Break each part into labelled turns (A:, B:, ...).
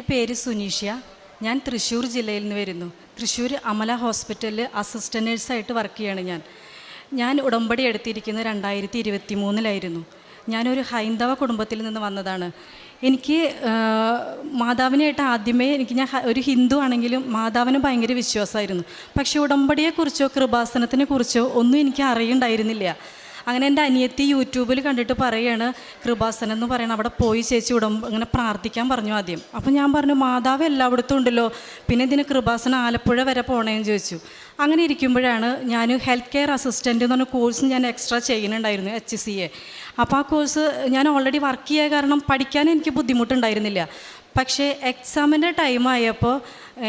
A: പേര് സുനീഷ്യ. ഞാൻ തൃശ്ശൂർ ജില്ലയിൽ നിന്ന് വരുന്നു. തൃശ്ശൂർ അമല ഹോസ്പിറ്റലിൽ അസിസ്റ്റൻ്റ് നഴ്സായിട്ട് വർക്ക് ചെയ്യാണ്. ഞാൻ ഉടമ്പടി എടുത്തിരിക്കുന്നത് 2023 ഞാനൊരു ഹൈന്ദവ കുടുംബത്തിൽ നിന്ന് വന്നതാണ്. എനിക്ക് മാതാവിനായിട്ട് ആദ്യമേ ഞാൻ ഒരു ഹിന്ദു ആണെങ്കിലും മാതാവിന് ഭയങ്കര വിശ്വാസമായിരുന്നു. പക്ഷേ ഉടമ്പടിയെക്കുറിച്ചോ കൃപാസനത്തിനെ കുറിച്ചോ ഒന്നും എനിക്ക് അറിയണ്ടായിരുന്നില്ല. അങ്ങനെ എൻ്റെ അനിയത്തി യൂട്യൂബിൽ കണ്ടിട്ട് പറയുകയാണ്, കൃപാസനം എന്ന് പറയണം, അവിടെ പോയി ചേച്ചി അങ്ങനെ പ്രാർത്ഥിക്കാൻ പറഞ്ഞു ആദ്യം. അപ്പോൾ ഞാൻ പറഞ്ഞു, മാതാവ് എല്ലായിടത്തും ഉണ്ടല്ലോ, പിന്നെ ഇതിന് കൃപാസനം ആലപ്പുഴ വരെ പോകണേന്ന് ചോദിച്ചു. അങ്ങനെ ഇരിക്കുമ്പോഴാണ് ഞാൻ ഹെൽത്ത് കെയർ അസിസ്റ്റൻ്റ് എന്ന് പറഞ്ഞ കോഴ്സ് ഞാൻ എക്സ്ട്രാ ചെയ്യുന്നുണ്ടായിരുന്നു, HCA. അപ്പോൾ ആ കോഴ്സ് ഞാൻ ഓൾറെഡി വർക്ക് ചെയ്യാൻ കാരണം പഠിക്കാൻ എനിക്ക് ബുദ്ധിമുട്ടുണ്ടായിരുന്നില്ല. പക്ഷേ എക്സാമിൻ്റെ ടൈം ആയപ്പോൾ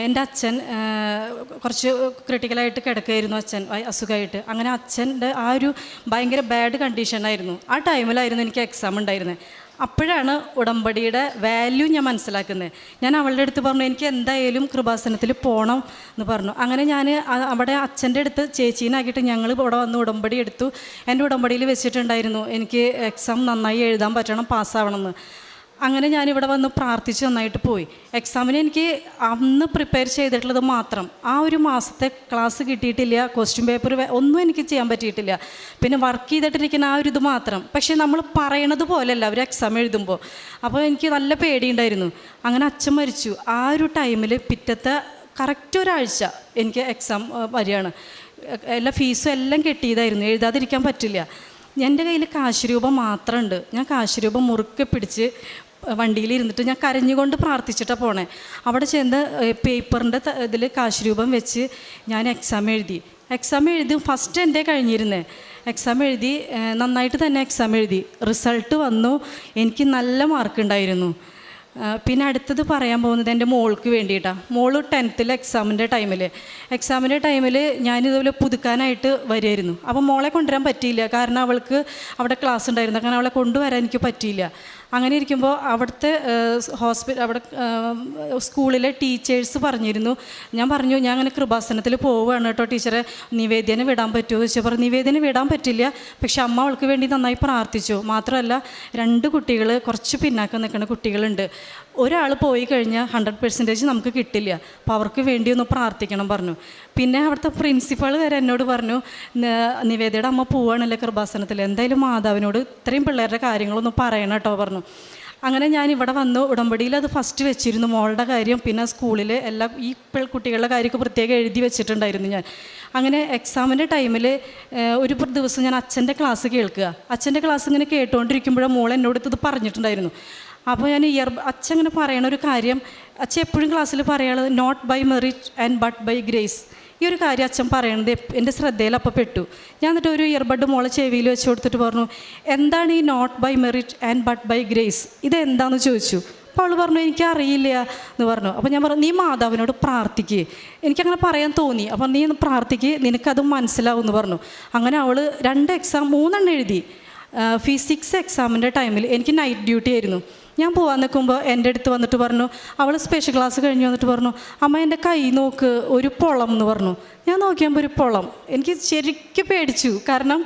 A: എൻ്റെ അച്ഛൻ കുറച്ച് ക്രിട്ടിക്കലായിട്ട് കിടക്കുകയായിരുന്നു, അച്ഛൻ അസുഖമായിട്ട്. അങ്ങനെ അച്ഛൻ്റെ ആ ഒരു ഭയങ്കര ബാഡ് കണ്ടീഷനായിരുന്നു. ആ ടൈമിലായിരുന്നു എനിക്ക് എക്സാം ഉണ്ടായിരുന്നത്. അപ്പോഴാണ് ഉടമ്പടിയുടെ വാല്യൂ ഞാൻ മനസ്സിലാക്കുന്നത്. ഞാൻ അവളുടെ അടുത്ത് പറഞ്ഞു, എനിക്ക് എന്തായാലും കൃപാസനത്തിൽ പോകണം എന്ന് പറഞ്ഞു. അങ്ങനെ ഞാൻ അവിടെ അച്ഛൻ്റെ അടുത്ത് ചേച്ചീനാക്കിയിട്ട് ഞങ്ങൾ ഇവിടെ വന്ന് ഉടമ്പടി എടുത്തു. എൻ്റെ ഉടമ്പടിയിൽ വെച്ചിട്ടുണ്ടായിരുന്നു എനിക്ക് എക്സാം നന്നായി എഴുതാൻ പറ്റണം, പാസ്സാവണമെന്ന്. അങ്ങനെ ഞാനിവിടെ വന്ന് പ്രാർത്ഥിച്ച് നന്നായിട്ട് പോയി. എക്സാമിന് എനിക്ക് അന്ന് പ്രിപ്പയർ ചെയ്തിട്ടുള്ളത് മാത്രം. ആ ഒരു മാസത്തെ ക്ലാസ് കിട്ടിയിട്ടില്ല, ക്വസ്റ്റ്യൻ പേപ്പർ ഒന്നും എനിക്ക് ചെയ്യാൻ പറ്റിയിട്ടില്ല. പിന്നെ വർക്ക് ചെയ്തിട്ടിരിക്കുന്ന ആ ഒരു ഇത് മാത്രം. പക്ഷേ നമ്മൾ പറയണത് പോലെയല്ല അവർ എക്സാം എഴുതുമ്പോൾ. അപ്പോൾ എനിക്ക് നല്ല പേടിയുണ്ടായിരുന്നു. അങ്ങനെ അച്ഛൻ മരിച്ചു. ആ ഒരു ടൈമിൽ പിറ്റത്തെ കറക്റ്റ് ഒരാഴ്ച എനിക്ക് എക്സാം വരികയാണ്. എല്ലാ ഫീസും എല്ലാം കെട്ടിയതായിരുന്നു, എഴുതാതിരിക്കാൻ പറ്റില്ല. എൻ്റെ കയ്യിൽ കാശ് രൂപ മാത്രമുണ്ട്. ഞാൻ കാശ് രൂപ മുറുക്കെ പിടിച്ച് വണ്ടിയിലിരുന്നിട്ട് ഞാൻ കരഞ്ഞുകൊണ്ട് പ്രാർത്ഥിച്ചിട്ടാണ് പോണേ. അവിടെ ചെന്ന് പേപ്പറിൻ്റെ ഇതിൽ കാശ് രൂപം വെച്ച് ഞാൻ എക്സാം എഴുതി. ഫസ്റ്റ് എൻ്റെ കഴിഞ്ഞിരുന്നേ. എക്സാം എഴുതി, നന്നായിട്ട് തന്നെ എക്സാം എഴുതി. റിസൾട്ട് വന്നു, എനിക്ക് നല്ല മാർക്കുണ്ടായിരുന്നു. പിന്നെ അടുത്തത് പറയാൻ പോകുന്നത് എൻ്റെ മോൾക്ക് വേണ്ടിയിട്ടാണ്. മോള് 10th എക്സാമിൻ്റെ ടൈമിൽ ഞാനിതുപോലെ പുതുക്കാനായിട്ട് വരുമായിരുന്നു. അപ്പോൾ മോളെ കൊണ്ടുവരാൻ പറ്റിയില്ല, കാരണം അവൾക്ക് അവിടെ ക്ലാസ് ഉണ്ടായിരുന്നു. കാരണം അവളെ കൊണ്ടുവരാൻ എനിക്ക് പറ്റിയില്ല. അങ്ങനെ ഇരിക്കുമ്പോൾ അവിടുത്തെ അവിടെ സ്കൂളിലെ ടീച്ചേഴ്സ് പറഞ്ഞിരുന്നു. ഞാൻ പറഞ്ഞു, ഞാൻ അങ്ങനെ കൃപാസനത്തിൽ പോവുകയാണ് കേട്ടോ ടീച്ചറെ, നിവേദ്യനെ വിടാൻ പറ്റുമോ ചോദിച്ചാൽ പറഞ്ഞു, നിവേദ്യനെ വിടാൻ പറ്റില്ല, പക്ഷെ അമ്മ അവൾക്ക് വേണ്ടി നന്നായി പ്രാർത്ഥിച്ചു. മാത്രമല്ല 2 കുട്ടികൾ കുറച്ച് പിന്നാക്കം നിൽക്കുന്ന കുട്ടികളുണ്ട്. ഒരാൾ പോയി കഴിഞ്ഞാൽ 100% നമുക്ക് കിട്ടില്ല, അപ്പോൾ അവർക്ക് വേണ്ടി ഒന്ന് പ്രാർത്ഥിക്കണം പറഞ്ഞു. പിന്നെ അവിടുത്തെ പ്രിൻസിപ്പൾ വരെ എന്നോട് പറഞ്ഞു, നിവേദയുടെ അമ്മ പോവുകയാണല്ലേ കൃപാസനത്തിൽ, എന്തായാലും മാതാവിനോട് ഇത്രയും പിള്ളേരുടെ കാര്യങ്ങളൊന്നും പറയണം കേട്ടോ പറഞ്ഞു. അങ്ങനെ ഞാൻ ഇവിടെ വന്നു. ഉടമ്പടിയിൽ അത് ഫസ്റ്റ് വെച്ചിരുന്നു, മോളുടെ കാര്യം. പിന്നെ സ്കൂളിൽ എല്ലാ ഈ കുട്ടികളുടെ കാര്യമൊക്കെ പ്രത്യേകം എഴുതി വെച്ചിട്ടുണ്ടായിരുന്നു ഞാൻ. അങ്ങനെ എക്സാമിൻ്റെ ടൈമിൽ ഒരു ദിവസം ഞാൻ അച്ഛൻ്റെ ക്ലാസ് കേൾക്കുക. അച്ഛൻ്റെ ക്ലാസ് ഇങ്ങനെ കേട്ടുകൊണ്ടിരിക്കുമ്പോഴാണ് മോൾ എന്നോട് ഇത് പറഞ്ഞിട്ടുണ്ടായിരുന്നു. അപ്പോൾ ഞാൻ അച്ഛൻ ഇങ്ങനെ പറയണ ഒരു കാര്യം, അച്ഛൻ എപ്പോഴും ക്ലാസ്സിൽ പറയാനുള്ളത് not by merit and but by grace. ഈ ഒരു കാര്യം അച്ഛൻ പറയണത് എൻ്റെ ശ്രദ്ധയിൽ അപ്പോൾ പെട്ടു. ഞാൻ എന്നിട്ട് ഒരു ഇയർബഡ് മോളെ ചെവിയിൽ വെച്ച് കൊടുത്തിട്ട് പറഞ്ഞു, എന്താണ് ഈ not by merit and but by grace, ഇതെന്താണെന്ന് ചോദിച്ചു. അപ്പോൾ അവൾ പറഞ്ഞു, എനിക്കറിയില്ല എന്ന് പറഞ്ഞു. അപ്പോൾ ഞാൻ പറഞ്ഞു, നീ മാതാവിനോട് പ്രാർത്ഥിക്കുക. എനിക്കങ്ങനെ പറയാൻ തോന്നി. അപ്പോൾ നീ ഒന്ന് പ്രാർത്ഥിക്കുക, നിനക്കത് മനസ്സിലാവും എന്ന് പറഞ്ഞു. അങ്ങനെ അവൾ 2 എക്സാം 3 എഴുതി. ഫിസിക്സ് എക്സാമിൻ്റെ ടൈമിൽ എനിക്ക് നൈറ്റ് ഡ്യൂട്ടി ആയിരുന്നു. ഞാൻ പോകാൻ നിൽക്കുമ്പോൾ എൻ്റെ അടുത്ത് വന്നിട്ട് പറഞ്ഞു, അവൾ സ്പെഷ്യൽ ക്ലാസ് കഴിഞ്ഞ് വന്നിട്ട് പറഞ്ഞു, അമ്മ എൻ്റെ കൈ നോക്ക്, ഒരു പൊളം എന്ന് പറഞ്ഞു. ഞാൻ നോക്കിയപ്പോൾ ഒരു പൊളം. എനിക്ക് ശരിക്കും പേടിച്ചു, കാരണം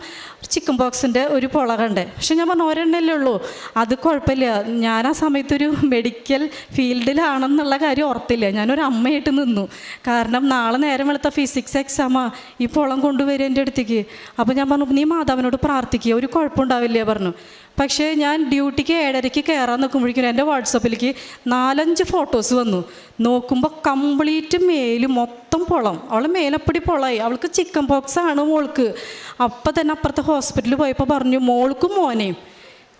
A: ചിക്കൻ ബോക്സിൻ്റെ ഒരു പൊള കണ്ടേ. പക്ഷെ ഞാൻ പറഞ്ഞു, ഒരെണ്ണല്ലേ ഉള്ളൂ, അത് കുഴപ്പമില്ല. ഞാൻ ആ സമയത്തൊരു മെഡിക്കൽ ഫീൽഡിലാണെന്നുള്ള കാര്യം ഓർത്തില്ല. ഞാനൊരു അമ്മയായിട്ട് നിന്നു, കാരണം നാളെ നേരം വെളുത്ത ഫിസിക്സ് എക്സാമാണ്, ഈ പൊളം കൊണ്ടുവരും എൻ്റെ അടുത്തേക്ക്. അപ്പോൾ ഞാൻ പറഞ്ഞു, നീ മാതാവിനോട് പ്രാർത്ഥിക്കുക, ഒരു കുഴപ്പമുണ്ടാവില്ല പറഞ്ഞു. പക്ഷേ ഞാൻ ഡ്യൂട്ടിക്ക് 7:30 കയറാൻ നിൽക്കുമ്പോഴേക്കും എൻ്റെ വാട്സപ്പിലേക്ക് 4-5 ഫോട്ടോസ് വന്നു. നോക്കുമ്പോൾ കംപ്ലീറ്റ് മേല് മൊത്തം പൊളം. അവളെ മേലപ്പടി പൊളായി. അവൾക്ക് ചിക്കൻ പോക്സ് ആണ് മോൾക്ക്. അപ്പം തന്നെ അപ്പുറത്തെ ഹോസ്പിറ്റലിൽ പോയപ്പോൾ പറഞ്ഞു, മോൾക്കും മോനെയും.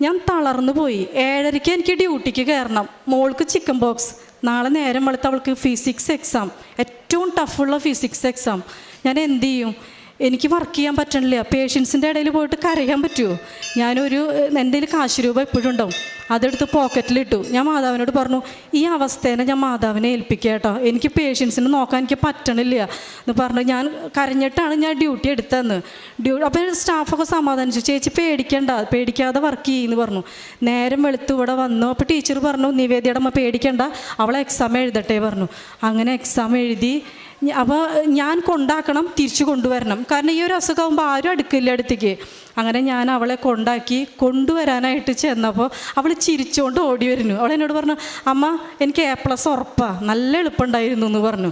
A: ഞാൻ തളർന്നു പോയി. 7:30 എനിക്ക് ഡ്യൂട്ടിക്ക് കയറണം, മോൾക്ക് ചിക്കൻ പോക്സ്. നാളെ നേരം വെളുത്ത് അവൾക്ക് ഫിസിക്സ് എക്സാം, ഏറ്റവും ടഫുള്ള ഫിസിക്സ് എക്സാം. ഞാൻ എന്ത് ചെയ്യും? എനിക്ക് വർക്ക് ചെയ്യാൻ പറ്റണില്ല. പേഷ്യൻസിൻ്റെ ഇടയിൽ പോയിട്ട് കരയാൻ പറ്റുമോ? ഞാനൊരു എന്തെങ്കിലും കാശ് രൂപ എപ്പോഴും ഉണ്ടാവും, അതെടുത്ത് പോക്കറ്റിലിട്ടു. ഞാൻ മാതാവിനോട് പറഞ്ഞു, ഈ അവസ്ഥേനെ ഞാൻ മാതാവിനെ ഏൽപ്പിക്കുക കേട്ടോ, എനിക്ക് പേഷ്യൻസിനെ നോക്കാൻ എനിക്ക് പറ്റണില്ല എന്ന് പറഞ്ഞു. ഞാൻ കരഞ്ഞിട്ടാണ് ഞാൻ ഡ്യൂട്ടി എടുത്തതെന്ന്. അപ്പോൾ സ്റ്റാഫൊക്കെ സമാധാനിച്ചു, ചേച്ചി പേടിക്കാതെ വർക്ക് ചെയ്യുമെന്ന് പറഞ്ഞു. നേരം വെളുത്ത് ഇവിടെ വന്നു. അപ്പോൾ ടീച്ചർ പറഞ്ഞു, നിവേദ്യയുടെ അമ്മ പേടിക്കണ്ട, അവളെ എക്സാം എഴുതട്ടെ പറഞ്ഞു. അങ്ങനെ എക്സാം എഴുതി. അപ്പോൾ ഞാൻ കൊണ്ടാക്കണം, തിരിച്ചു കൊണ്ടുവരണം. കാരണം ഈ ഒരു അസുഖമാകുമ്പോൾ ആരും അടുക്കില്ല അടുത്തേക്ക്. അങ്ങനെ ഞാൻ അവളെ കൊണ്ടുവരാനായിട്ട് ചെന്നപ്പോൾ അവൾ ചിരിച്ചുകൊണ്ട് ഓടി വരുന്നു. അവൾ എന്നോട് പറഞ്ഞു, അമ്മ എനിക്ക് A+ ഉറപ്പാണ്, നല്ല എളുപ്പമുണ്ടായിരുന്നു എന്ന് പറഞ്ഞു.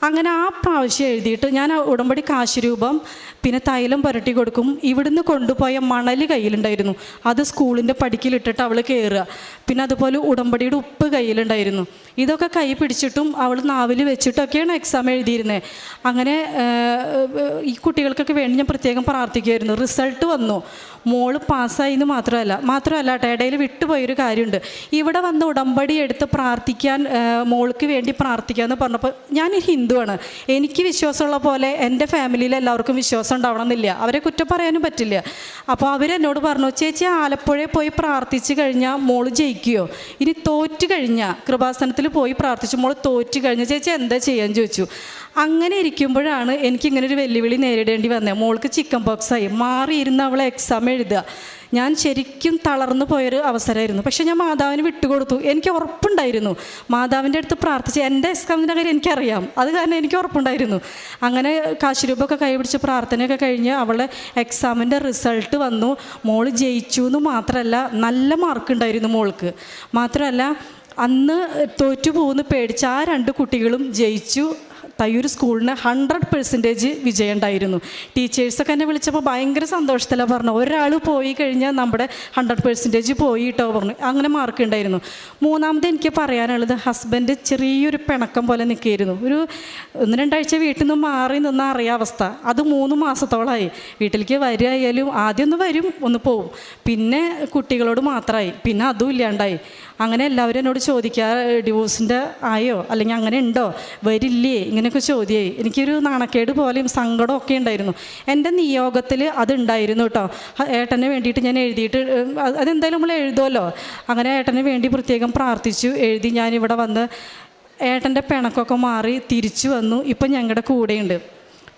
A: അങ്ങനെ ആ പ്രാവശ്യം എഴുതിയിട്ട് ഞാൻ ഉടമ്പടി കാശ് രൂപം പിന്നെ തൈലം പുരട്ടി കൊടുക്കും. ഇവിടുന്ന് കൊണ്ടുപോയ മണൽ കയ്യിലുണ്ടായിരുന്നു, അത് സ്കൂളിൻ്റെ പടിക്കിലിട്ടിട്ട് അവൾ കയറുക. പിന്നെ അതുപോലെ ഉടമ്പടിയുടെ ഉപ്പ് കയ്യിലുണ്ടായിരുന്നു. ഇതൊക്കെ കൈ പിടിച്ചിട്ടും അവൾ നാവിൽ വെച്ചിട്ടൊക്കെയാണ് എക്സാം എഴുതിയിരുന്നത്. അങ്ങനെ ഈ കുട്ടികൾക്കൊക്കെ വേണ്ടി ഞാൻ പ്രത്യേകം പ്രാർത്ഥിക്കുമായിരുന്നു. റിസൾട്ട് വന്നു, മോള് പാസ്സായി എന്ന് മാത്രമല്ല കേട്ടോ, ഇടയിൽ വിട്ടുപോയൊരു കാര്യമുണ്ട്. ഇവിടെ വന്ന് ഉടമ്പടി എടുത്ത് പ്രാർത്ഥിക്കാൻ, മോൾക്ക് വേണ്ടി പ്രാർത്ഥിക്കാമെന്ന് പറഞ്ഞപ്പോൾ ഞാൻ ഹിന്ദുവാണ്, എനിക്ക് വിശ്വാസമുള്ള പോലെ എൻ്റെ ഫാമിലിയിൽ എല്ലാവർക്കും വിശ്വാസം ഉണ്ടാവണം എന്നില്ല, അവരെ കുറ്റം പറയാനും പറ്റില്ല. അപ്പോൾ അവരെന്നോട് പറഞ്ഞു, ചേച്ചി ആലപ്പുഴയിൽ പോയി പ്രാർത്ഥിച്ച് കഴിഞ്ഞാൽ മോള് ജയിക്കുമോ? ഇനി തോറ്റു കഴിഞ്ഞാൽ കൃപാസനത്തിൽ പോയി പ്രാർത്ഥിച്ചു, മോള് തോറ്റു കഴിഞ്ഞാൽ ചേച്ചി എന്താ ചെയ്യാൻ ചോദിച്ചു. അങ്ങനെ ഇരിക്കുമ്പോഴാണ് എനിക്കിങ്ങനൊരു വെല്ലുവിളി നേരിടേണ്ടി വന്നത്. മോൾക്ക് ചിക്കൻ പോക്സായി, മാറിയിരുന്ന് അവളെ എക്സാം എഴുതുക. ഞാൻ ശരിക്കും തളർന്നു പോയൊരു അവസരമായിരുന്നു. പക്ഷേ ഞാൻ മാതാവിന് വിട്ടുകൊടുത്തു. എനിക്ക് ഉറപ്പുണ്ടായിരുന്നു മാതാവിൻ്റെ അടുത്ത് പ്രാർത്ഥിച്ച് എൻ്റെ എക്സാമിൻ്റെ കാര്യം എനിക്കറിയാം, അത് കാരണം എനിക്ക് ഉറപ്പുണ്ടായിരുന്നു. അങ്ങനെ കാശുരൂപമൊക്കെ കൈപിടിച്ച് പ്രാർത്ഥനയൊക്കെ കഴിഞ്ഞ് അവളുടെ എക്സാമിൻ്റെ റിസൾട്ട് വന്നു. മോൾ ജയിച്ചു എന്ന് മാത്രമല്ല, നല്ല മാർക്കുണ്ടായിരുന്നു മോൾക്ക്. മാത്രമല്ല അന്ന് തോറ്റു പോകുന്ന പേടിച്ച് ആ 2 കുട്ടികളും ജയിച്ചു. തയ്യൂർ സ്കൂളിന് 100% വിജയം ഉണ്ടായിരുന്നു. ടീച്ചേഴ്സൊക്കെ എന്നെ വിളിച്ചപ്പോൾ ഭയങ്കര സന്തോഷത്തിലാണ് പറഞ്ഞു, ഒരാൾ പോയി കഴിഞ്ഞാൽ നമ്മുടെ 100% പോയി കേട്ടോ പറഞ്ഞു. അങ്ങനെ മാർക്ക് ഉണ്ടായിരുന്നു. മൂന്നാമത് എനിക്ക് പറയാനുള്ളത്, ഹസ്ബൻഡ് ചെറിയൊരു പിണക്കം പോലെ നിൽക്കുകയായിരുന്നു. ഒരു 1-2 ആഴ്ച വീട്ടിൽ നിന്ന് മാറി നിന്ന അറിയാം അവസ്ഥ. അത് 3 മാസത്തോളമായി. വീട്ടിലേക്ക് വരികയായാലും ആദ്യം ഒന്ന് വരും, ഒന്ന് പോവും, പിന്നെ കുട്ടികളോട് മാത്രമായി, പിന്നെ അതും ഇല്ലാണ്ടായി. അങ്ങനെ എല്ലാവരും എന്നോട് ചോദിക്കുക, ഡിവോഴ്സിൻ്റെ ആയോ, അല്ലെങ്കിൽ അങ്ങനെ ഉണ്ടോ, വരില്ലേ, ഇങ്ങനെയൊക്കെ ചോദ്യമായി. എനിക്കൊരു നാണക്കേട് പോലെയും സങ്കടമൊക്കെ ഉണ്ടായിരുന്നു. എൻ്റെ നിയോഗത്തിൽ അതുണ്ടായിരുന്നു കേട്ടോ. ഏട്ടന് വേണ്ടിയിട്ട് ഞാൻ എഴുതിയിട്ട്, അതെന്തായാലും നമ്മൾ എഴുതുമല്ലോ, അങ്ങനെ ഏട്ടന് വേണ്ടി പ്രത്യേകം പ്രാർത്ഥിച്ചു, എഴുതി. ഞാനിവിടെ വന്ന് ഏട്ടൻ്റെ പിണക്കൊക്കെ മാറി തിരിച്ചു വന്നു. ഇപ്പം ഞങ്ങളുടെ കൂടെയുണ്ട്.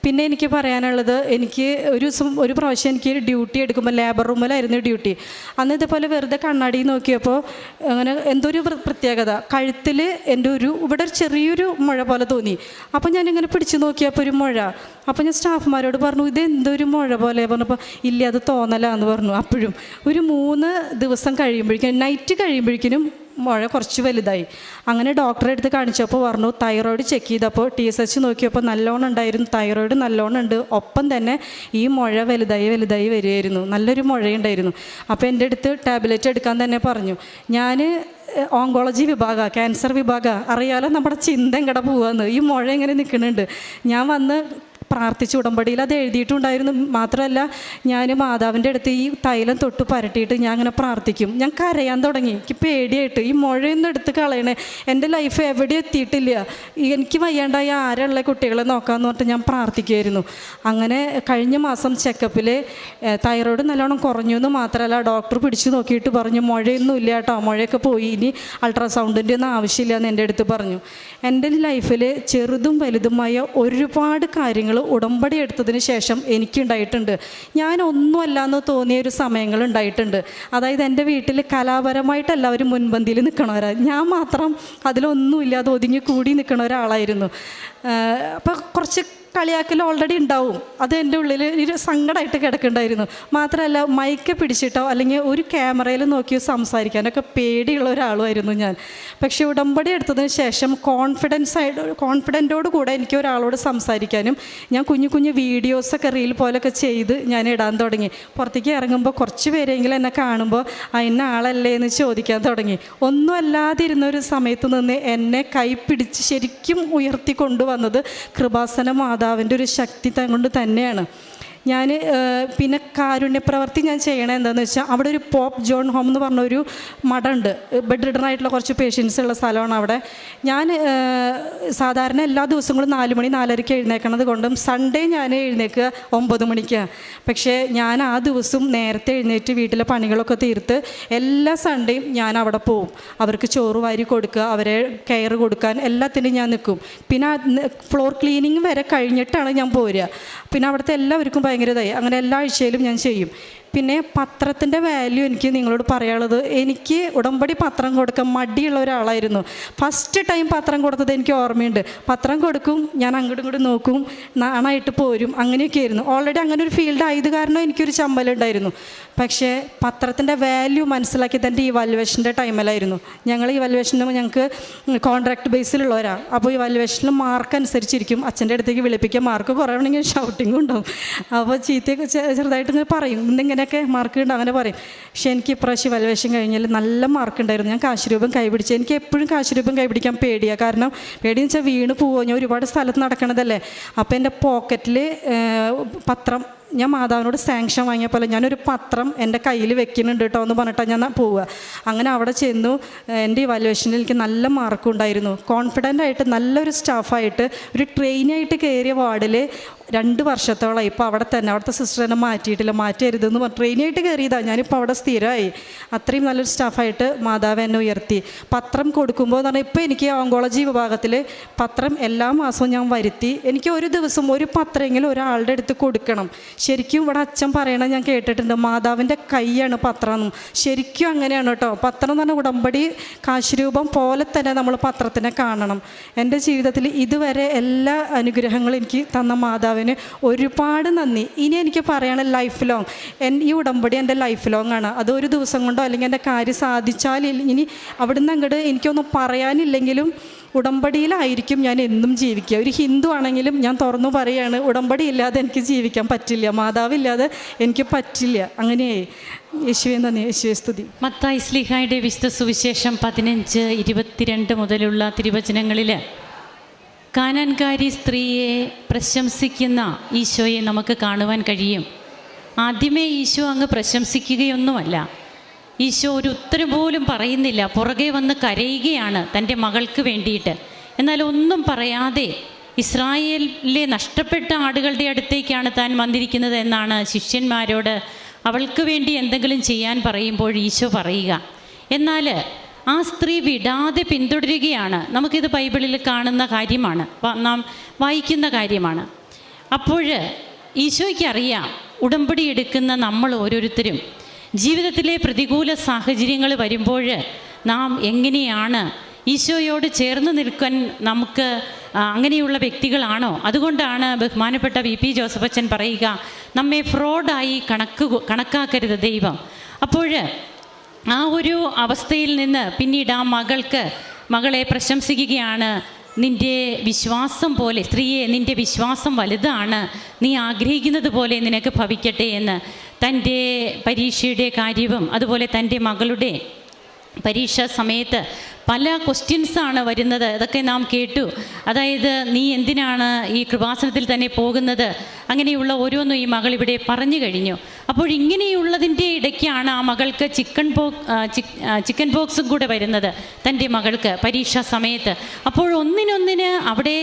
A: പിന്നെ എനിക്ക് പറയാനുള്ളത്, എനിക്ക് ഒരു പ്രാവശ്യം എനിക്ക് ഡ്യൂട്ടി എടുക്കുമ്പോൾ ലേബർ റൂമിലായിരുന്നു ഡ്യൂട്ടി. അന്ന് ഇതുപോലെ വെറുതെ കണ്ണാടി നോക്കിയപ്പോൾ അങ്ങനെ എന്തോ ഒരു പ്രത്യേകത, കഴുത്തിൽ എൻ്റെ ഇവിടെ ഒരു ചെറിയൊരു മുഴ പോലെ തോന്നി. അപ്പോൾ ഞാനിങ്ങനെ പിടിച്ച് നോക്കിയപ്പോൾ ഒരു മുഴ. അപ്പോൾ ഞാൻ സ്റ്റാഫുമാരോട് പറഞ്ഞു, ഇത് എന്തൊരു മുഴ പോലെ പറഞ്ഞപ്പോൾ, ഇല്ല അത് തോന്നലാന്ന് പറഞ്ഞു. അപ്പോഴും ഒരു 3 ദിവസം കഴിയുമ്പോഴേക്കും, നൈറ്റ് കഴിയുമ്പോഴേക്കും മുഴ കുറച്ച് വലുതായി. അങ്ങനെ ഡോക്ടറെ അടുത്ത് കാണിച്ചപ്പോൾ പറഞ്ഞു, തൈറോയ്ഡ് ചെക്ക് ചെയ്തപ്പോൾ TSH നോക്കിയപ്പോൾ നല്ലോണം ഉണ്ടായിരുന്നു, തൈറോയ്ഡ് നല്ലോണം ഉണ്ട്, ഒപ്പം തന്നെ ഈ മുഴ വലുതായി വരികയായിരുന്നു, നല്ലൊരു മുഴയുണ്ടായിരുന്നു. അപ്പോൾ എൻ്റെ അടുത്ത് ടാബ്ലറ്റ് എടുക്കാൻ തന്നെ പറഞ്ഞു. ഞാൻ ഓങ്കോളജി വിഭാഗമാണ്, ക്യാൻസർ വിഭാഗമാണ്, അറിയാലോ നമ്മുടെ ചിന്ത എങ്ങടെ പോവാന്ന്, ഈ മുഴ ഇങ്ങനെ നിൽക്കുന്നുണ്ട്. ഞാൻ വന്ന് പ്രാർത്ഥിച്ചു, ഉടമ്പടിയിൽ അത് എഴുതിയിട്ടുണ്ടായിരുന്നു. മാത്രമല്ല ഞാൻ മാതാവിൻ്റെ അടുത്ത് ഈ തൈലം തൊട്ട് പരട്ടിയിട്ട് ഞാൻ അങ്ങനെ പ്രാർത്ഥിക്കും. ഞാൻ കരയാൻ തുടങ്ങി, എനിക്ക് പേടിയായിട്ട്, ഈ മുഴയൊന്നും എടുത്ത് കളയണേ, എൻ്റെ ലൈഫ് എവിടെ എത്തിയിട്ടില്ല, എനിക്ക് വയ്യാണ്ടായി ആരുള്ള കുട്ടികളെ നോക്കാമെന്ന് പറഞ്ഞിട്ട് ഞാൻ പ്രാർത്ഥിക്കുമായിരുന്നു. അങ്ങനെ കഴിഞ്ഞ മാസം ചെക്കപ്പിൽ തൈറോയ്ഡ് നല്ലോണം കുറഞ്ഞു എന്ന് മാത്രമല്ല, ഡോക്ടർ പിടിച്ചു നോക്കിയിട്ട് പറഞ്ഞു, മുഴയൊന്നും ഇല്ല കേട്ടോ, മുഴയൊക്കെ പോയി, ഇനി അൾട്രാസൗണ്ടിൻ്റെ ഒന്നും ആവശ്യമില്ല എന്ന് എൻ്റെ അടുത്ത് പറഞ്ഞു. എൻ്റെ ലൈഫിൽ ചെറുതും വലുതുമായ ഒരുപാട് കാര്യങ്ങൾ ഉടമ്പടി എടുത്തതിന് ശേഷം എനിക്കുണ്ടായിട്ടുണ്ട്. ഞാനൊന്നുമല്ല എന്ന് തോന്നിയൊരു സമയങ്ങൾ ഉണ്ടായിട്ടുണ്ട്. അതായത് എൻ്റെ വീട്ടിൽ കലാപരമായിട്ട് എല്ലാവരും മുൻപന്തിയിൽ നിൽക്കണവരാണ്, ഞാൻ മാത്രം അതിലൊന്നുമില്ലാതെ ഒതുങ്ങി കൂടി നിൽക്കണ ഒരാളായിരുന്നു. അപ്പോൾ കുറച്ച് കളിയാക്കൽ ഓൾറെഡി ഉണ്ടാവും, അത് എൻ്റെ ഉള്ളിൽ ഒരു സങ്കടമായിട്ട് കിടക്കുന്നുണ്ടായിരുന്നു. മാത്രമല്ല മൈക്ക് പിടിച്ചിട്ടോ അല്ലെങ്കിൽ ഒരു ക്യാമറയിൽ നോക്കിയോ സംസാരിക്കാനൊക്കെ പേടിയുള്ള ഒരാളുമായിരുന്നു ഞാൻ. പക്ഷേ ഉടമ്പടി എടുത്തതിന് ശേഷം കോൺഫിഡൻറ്റോട് കൂടെ എനിക്ക് ഒരാളോട് സംസാരിക്കാനും, ഞാൻ കുഞ്ഞു വീഡിയോസൊക്കെ റീൽ പോലൊക്കെ ചെയ്ത് ഞാൻ ഇടാൻ തുടങ്ങി. പുറത്തേക്ക് ഇറങ്ങുമ്പോൾ കുറച്ച് പേരെങ്കിലും എന്നെ കാണുമ്പോൾ ഇന്ന ആളല്ലേ എന്ന് ചോദിക്കാൻ തുടങ്ങി. ഒന്നും അല്ലാതിരുന്നൊരു സമയത്ത് നിന്ന് എന്നെ കൈപ്പിടിച്ച് ശരിക്കും ഉയർത്തി കൊണ്ടുവന്നത് കൃപാസന മാതാവിൻ്റെ ഒരു ശക്തി കൊണ്ട് തന്നെയാണ്. ഞാൻ പിന്നെ കാരുണ്യപ്രവർത്തി ഞാൻ ചെയ്യണത് എന്താണെന്ന് വെച്ചാൽ, അവിടെ ഒരു പോപ്പ് ജോൺ ഹോം എന്ന് പറഞ്ഞൊരു മഠമുണ്ട്, ബെഡ് റിഡനായിട്ടുള്ള കുറച്ച് പേഷ്യൻസ് ഉള്ള സ്ഥലമാണ് അവിടെ. ഞാൻ സാധാരണ എല്ലാ ദിവസങ്ങളും 4 മണി 4:30 എഴുന്നേക്കണത് കൊണ്ടും സൺഡേ ഞാൻ എഴുന്നേൽക്കുക 9 മണിക്കാണ്. പക്ഷേ ഞാൻ ആ ദിവസം നേരത്തെ എഴുന്നേറ്റ് വീട്ടിലെ പണികളൊക്കെ തീർത്ത് എല്ലാ സൺഡേയും ഞാൻ അവിടെ പോവും. അവർക്ക് ചോറ് വാരി കൊടുക്കുക, അവരെ കെയർ കൊടുക്കാൻ എല്ലാത്തിനും ഞാൻ നിൽക്കും. പിന്നെ ഫ്ലോർ ക്ലീനിങ് വരെ കഴിഞ്ഞിട്ടാണ് ഞാൻ പോരുക. പിന്നെ അവിടുത്തെ എല്ലാവർക്കും ഭയങ്കര ഇതായി. അങ്ങനെ എല്ലാ ആഴ്ചയിലും ഞാൻ ചെയ്യും. പിന്നെ പത്രത്തിൻ്റെ വാല്യൂ എനിക്ക് നിങ്ങളോട് പറയാനുള്ളത്, എനിക്ക് ഉടമ്പടി പത്രം കൊടുക്കാൻ മടിയുള്ള ഒരാളായിരുന്നു. ഫസ്റ്റ് ടൈം പത്രം കൊടുത്തത് എനിക്ക് ഓർമ്മയുണ്ട്. പത്രം കൊടുക്കും, ഞാൻ അങ്ങോട്ടും ഇങ്ങോട്ടും നോക്കും, നാണായിട്ട് പോരും, അങ്ങനെയൊക്കെ ആയിരുന്നു. ഓൾറെഡി അങ്ങനെ ഒരു ഫീൽഡ് ആയത് കാരണം എനിക്കൊരു ചമ്മലുണ്ടായിരുന്നു. പക്ഷേ പത്രത്തിൻ്റെ വാല്യൂ മനസ്സിലാക്കിയത് എൻ്റെ ഇവാലുവേഷൻ്റെ ടൈമിലായിരുന്നു. ഞങ്ങൾ ഇവാലുവേഷന് ഞങ്ങൾക്ക് കോൺട്രാക്ട് ബേസിലുള്ളവരാണ്. അപ്പോൾ ഇവാലുവേഷനിൽ മാർക്ക് അനുസരിച്ചിരിക്കും. അച്ഛൻ്റെ അടുത്തേക്ക് വിളിപ്പിക്കുക, മാർക്ക് കുറവാണെങ്കിൽ ഷൗട്ടിങ്ങും ഉണ്ടാവും. അപ്പോൾ ചീത്തയൊക്കെ ചെറുതായിട്ട് ഇങ്ങനെ പറയും, ഇന്നിങ്ങനെയൊക്കെ മാർക്ക് ഉണ്ട് അങ്ങനെ പറയും. പക്ഷേ എനിക്ക് ഇപ്രാവശ്യം ഇവാലുവേഷൻ കഴിഞ്ഞാൽ നല്ല മാർക്ക് ഉണ്ടായിരുന്നു. ഞാൻ കാശ് രൂപം കൈപിടിച്ച്, എനിക്ക് എപ്പോഴും കാശ് രൂപം കൈപിടിക്കാൻ പേടിയാണ്. കാരണം പേടിയെന്ന് വെച്ചാൽ വീണ് പോവുക, ഞാൻ ഒരുപാട് സ്ഥലത്ത് നടക്കണതല്ലേ. അപ്പോൾ എൻ്റെ പോക്കറ്റിൽ പത്രം, ഞാൻ മാതാവിനോട് സാങ്ഷൻ വാങ്ങിയ പോലെ ഞാനൊരു പത്രം എൻ്റെ കയ്യിൽ വെക്കുന്നുണ്ട് കേട്ടോ എന്ന് പറഞ്ഞിട്ടാണ് ഞാൻ പോവുക. അങ്ങനെ അവിടെ ചെന്നു. എൻ്റെ ഇവാലുവേഷനിൽ എനിക്ക് നല്ല മാർക്കും ഉണ്ടായിരുന്നു. കോൺഫിഡൻ്റ് ആയിട്ട് നല്ലൊരു സ്റ്റാഫായിട്ട് ഒരു ട്രെയിനായിട്ട് കയറിയ വാർഡിൽ 2 വർഷത്തോളമായി. ഇപ്പോൾ അവിടെ തന്നെ, അവിടുത്തെ സിസ്റ്റർ എന്നെ മാറ്റിയിട്ടില്ല, മാറ്റരുതെന്ന് പറഞ്ഞ് ട്രെയിനായിട്ട് കയറിയതാണ്. ഞാനിപ്പോൾ അവിടെ സ്ഥിരമായി. അത്രയും നല്ലൊരു സ്റ്റാഫായിട്ട് മാതാവ് എന്നെ ഉയർത്തി. പത്രം കൊടുക്കുമ്പോൾ എന്ന് പറഞ്ഞാൽ ഇപ്പോൾ എനിക്ക് ഓങ്കോളജി വിഭാഗത്തിൽ പത്രം എല്ലാ മാസവും ഞാൻ വരുത്തി. എനിക്ക് ഒരു ദിവസം ഒരു പത്രമെങ്കിലും ഒരാളുടെ അടുത്ത് കൊടുക്കണം. ശരിക്കും ഇവിടെ അച്ഛൻ പറയണത് ഞാൻ കേട്ടിട്ടുണ്ട്, മാതാവിൻ്റെ കൈയാണ് പത്രം. ശരിക്കും അങ്ങനെയാണ് കേട്ടോ. പത്രം എന്ന് പറഞ്ഞാൽ ഉടമ്പടി കാശുരൂപം പോലെ തന്നെ നമ്മൾ പത്രത്തിനെ കാണണം. എൻ്റെ ജീവിതത്തിൽ ഇതുവരെ എല്ലാ അനുഗ്രഹങ്ങളും എനിക്ക് തന്ന മാതാവിന് ഒരുപാട് നന്ദി. ഇനി എനിക്ക് പറയാണ് ലൈഫ് ലോങ്, ഈ ഉടമ്പടി എൻ്റെ ലൈഫ് ലോങ് ആണ്. അതൊരു ദിവസം കൊണ്ടോ അല്ലെങ്കിൽ എൻ്റെ കാര്യം സാധിച്ചാൽ ഇനി അവിടുന്ന് അങ്ങോട്ട് എനിക്കൊന്നും പറയാനില്ലെങ്കിലും ഉടമ്പടിയിലായിരിക്കും ഞാൻ എന്നും ജീവിക്കുക. ഒരു ഹിന്ദു ആണെങ്കിലും ഞാൻ തുറന്നു പറയുകയാണ്, ഉടമ്പടി ഇല്ലാതെ എനിക്ക് ജീവിക്കാൻ പറ്റില്ല, മാതാവില്ലാതെ എനിക്ക് പറ്റില്ല. അങ്ങനെയായി. യേശുവേ നന്ദി, യേശുവേ സ്തുതി.
B: മത്തായി ശ്ലീഹായുടെ വിശുദ്ധ സുവിശേഷം 15:22 മുതലുള്ള തിരുവചനങ്ങളിൽ കാനാൻകാരി സ്ത്രീയെ പ്രശംസിക്കുന്ന ഈശോയെ നമുക്ക് കാണുവാൻ കഴിയും. ആദ്യമേ ഈശോ അങ്ങ് പ്രശംസിക്കുകയൊന്നുമല്ല. ഈശോ ഒരു ഉത്തരം പോലും പറയുന്നില്ല, പുറകെ വന്ന് കരയുകയാണ് തൻ്റെ മകൾക്ക് വേണ്ടിയിട്ട്. എന്നാൽ ഒന്നും പറയാതെ ഇസ്രായേലിലെ നഷ്ടപ്പെട്ട ആടുകളുടെ അടുത്തേക്കാണ് താൻ വന്നിരിക്കുന്നത് എന്നാണ് ശിഷ്യന്മാരോട് അവൾക്ക് വേണ്ടി എന്തെങ്കിലും ചെയ്യാൻ പറയുമ്പോൾ ഈശോ പറയുക. എന്നാൽ ആ സ്ത്രീ വിടാതെ പിന്തുടരുകയാണ്. നമുക്കിത് ബൈബിളിൽ കാണുന്ന കാര്യമാണ്, നാം വായിക്കുന്ന കാര്യമാണ്. അപ്പോൾ ഈശോയ്ക്ക് അറിയാം, ഉടമ്പടി എടുക്കുന്ന നമ്മൾ ഓരോരുത്തരും ജീവിതത്തിലെ പ്രതികൂല സാഹചര്യങ്ങൾ വരുമ്പോൾ നാം എങ്ങനെയാണ് ഈശോയോട് ചേർന്ന് നിൽക്കാൻ നമുക്ക് അങ്ങനെയുള്ള വ്യക്തികളാണോ? അതുകൊണ്ടാണ് ബഹുമാനപ്പെട്ട VP ജോസഫച്ചൻ പറയുക, നമ്മെ ഫ്രോഡായി കണക്കാക്കരുത് ദൈവം. അപ്പോൾ ആ ഒരു അവസ്ഥയിൽ നിന്ന് പിന്നീട് ആ മകളെ പ്രശംസിക്കുകയാണ്. നിൻ്റെ വിശ്വാസം പോലെ, സ്ത്രീയെ, നിൻ്റെ വിശ്വാസം വലുതാണ്, നീ ആഗ്രഹിക്കുന്നത് പോലെ നിനക്ക് ഭവിക്കട്ടെ എന്ന്. തൻ്റെ പരീക്ഷയുടെ കാര്യവും അതുപോലെ തൻ്റെ മകളുടെ പരീക്ഷാ സമയത്ത് പല ക്വസ്റ്റ്യൻസാണ് വരുന്നത്. അതൊക്കെ നാം കേട്ടു. അതായത്, നീ എന്തിനാണ് ഈ കൃപാസനത്തിൽ തന്നെ പോകുന്നത്, അങ്ങനെയുള്ള ഓരോന്നും ഈ മകൾ ഇവിടെ പറഞ്ഞു കഴിഞ്ഞു. അപ്പോൾ ഇങ്ങനെയുള്ളതിൻ്റെ ഇടയ്ക്കാണ് ആ മകൾക്ക് ചിക്കൻ പോക്സും കൂടെ വരുന്നത്, തൻ്റെ മകൾക്ക് പരീക്ഷാ സമയത്ത്. അപ്പോൾ ഒന്നിനൊന്നിന് അവിടെ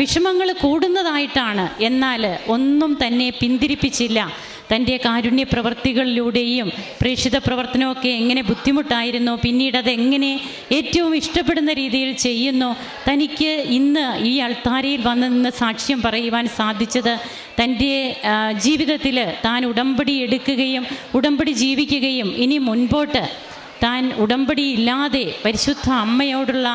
B: വിഷമങ്ങൾ കൂടുന്നതായിട്ടാണ്. എന്നാൽ ഒന്നും തന്നെ പിന്തിരിപ്പിച്ചില്ല. തൻ്റെ കാരുണ്യ പ്രവർത്തികളിലൂടെയും പ്രേക്ഷിത പ്രവർത്തനമൊക്കെ എങ്ങനെ ബുദ്ധിമുട്ടായിരുന്നു, പിന്നീട് അതെങ്ങനെ ഏറ്റവും ഇഷ്ടപ്പെടുന്ന രീതിയിൽ ചെയ്യുന്നു. തനിക്ക് ഇന്ന് ഈ അൾത്താരയിൽ വന്ന് നിന്ന് സാക്ഷ്യം പറയുവാൻ സാധിച്ചത് തൻ്റെ ജീവിതത്തിൽ താൻ ഉടമ്പടി എടുക്കുകയും ഉടമ്പടി ജീവിക്കുകയും ഇനി മുൻപോട്ട് താൻ ഉടമ്പടി ഇല്ലാതെ പരിശുദ്ധ അമ്മയോടുള്ള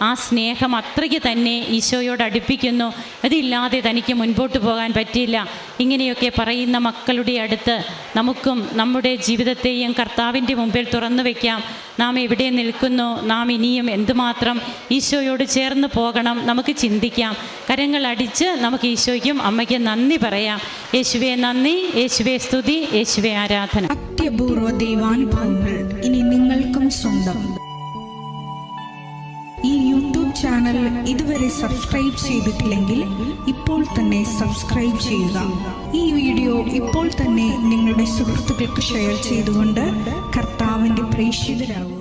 B: ആ സ്നേഹം അത്രയ്ക്ക് തന്നെ ഈശോയോട് അടുപ്പിക്കുന്നു. അതില്ലാതെ തനിക്ക് മുൻപോട്ട് പോകാൻ പറ്റില്ല. ഇങ്ങനെയൊക്കെ പറയുന്ന മക്കളുടെ അടുത്ത് നമുക്കും നമ്മുടെ ജീവിതത്തെയും കർത്താവിൻ്റെ മുമ്പിൽ തുറന്നു വയ്ക്കാം. നാം എവിടെ നിൽക്കുന്നു, നാം ഇനിയും എന്തുമാത്രം ഈശോയോട് ചേർന്ന് പോകണം, നമുക്ക് ചിന്തിക്കാം. കരങ്ങൾ അടിച്ച് നമുക്ക് ഈശോയ്ക്കും അമ്മയ്ക്കും നന്ദി പറയാം. യേശുവേ നന്ദി, യേശുവേ സ്തുതി, യേശുവേ ആരാധന.
C: അത്യപൂർവ ദൈവാനുഭവങ്ങൾ ഇനി നിങ്ങൾക്കും സ്വന്തം. ഈ യൂട്യൂബ് ചാനൽ ഇതുവരെ സബ്സ്ക്രൈബ് ചെയ്തിട്ടില്ലെങ്കിൽ ഇപ്പോൾ തന്നെ സബ്സ്ക്രൈബ് ചെയ്യുക. ഈ വീഡിയോ ഇപ്പോൾ തന്നെ നിങ്ങളുടെ സുഹൃത്തുക്കൾക്ക് ഷെയർ ചെയ്തുകൊണ്ട് കർത്താവിൻ്റെ പ്രേക്ഷിതരാകുക.